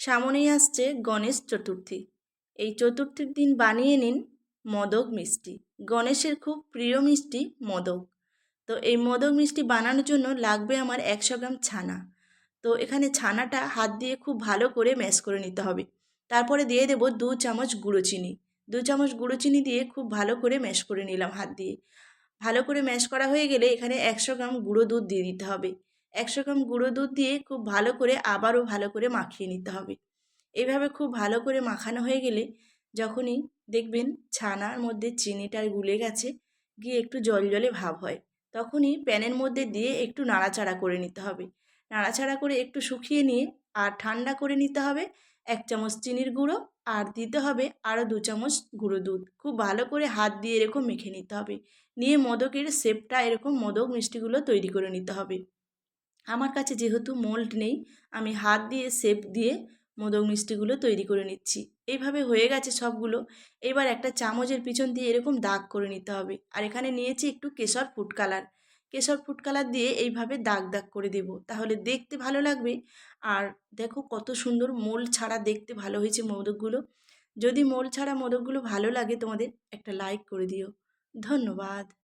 সামনেই আসছে গণেশ চতুর্থী। এই চতুর্থীর দিন বানিয়ে নিন মোদক মিষ্টি। গণেশের খুব প্রিয় মিষ্টি মোদক। তো এই মোদক মিষ্টি বানানোর জন্য লাগবে আমার 100 গ্রাম ছানা। তো এখানে ছানাটা হাত দিয়ে খুব ভালো করে ম্যাশ করে নিতে হবে। তারপরে দিয়ে দেব 2 চামচ গুঁড়ো চিনি। 2 চামচ গুঁড়ো চিনি দিয়ে খুব ভালো করে ম্যাশ করে নিলাম হাত দিয়ে। ভালো করে ম্যাশ করা হয়ে গেলে এখানে 100 গ্রাম গুঁড়ো দুধ দিয়ে দিতে হবে। 100 গ্রাম গুঁড়ো দুধ দিয়ে খুব ভালো করে আবারও ভালো করে মাখিয়ে নিতে হবে। এভাবে খুব ভালো করে মাখানো হয়ে গেলে যখনই দেখবেন ছানার মধ্যে চিনিটা গুলে গেছে, গিয়ে একটু জলজলে ভাব হয়, তখনই প্যানের মধ্যে দিয়ে একটু নাড়াচাড়া করে নিতে হবে। নাড়াচাড়া করে একটু শুকিয়ে নিয়ে আর ঠান্ডা করে নিতে হবে 1 চামচ চিনির গুঁড়ো, আর দিতে হবে আরও 2 চামচ গুঁড়ো দুধ। খুব ভালো করে হাত দিয়ে এরকম মেখে নিতে হবে। নিয়ে মোদকের শেপটা এরকম মোদক মিষ্টিগুলো তৈরি করে নিতে হবে। আমার কাছে যেহেতু মোল্ড নেই, আমি হাত দিয়ে শেপ দিয়ে মোদক মিষ্টিগুলো তৈরি করে নিচ্ছি। এইভাবে হয়ে গেছে সবগুলো। এবার একটা চামচের পিছন দিয়ে এরকম দাগ করে নিতে হবে। আর এখানে নিয়েছি একটু কেশর ফুড কালার। কেশর ফুড কালার দিয়ে এইভাবে দাগ দাগ করে দেব, তাহলে দেখতে ভালো লাগবে। আর দেখো কত সুন্দর মোল্ড ছাড়া দেখতে ভালো হয়েছে মোদকগুলো। যদি মোল্ড ছাড়া মোদকগুলো ভালো লাগে তোমাদের, একটা লাইক করে দিও। ধন্যবাদ।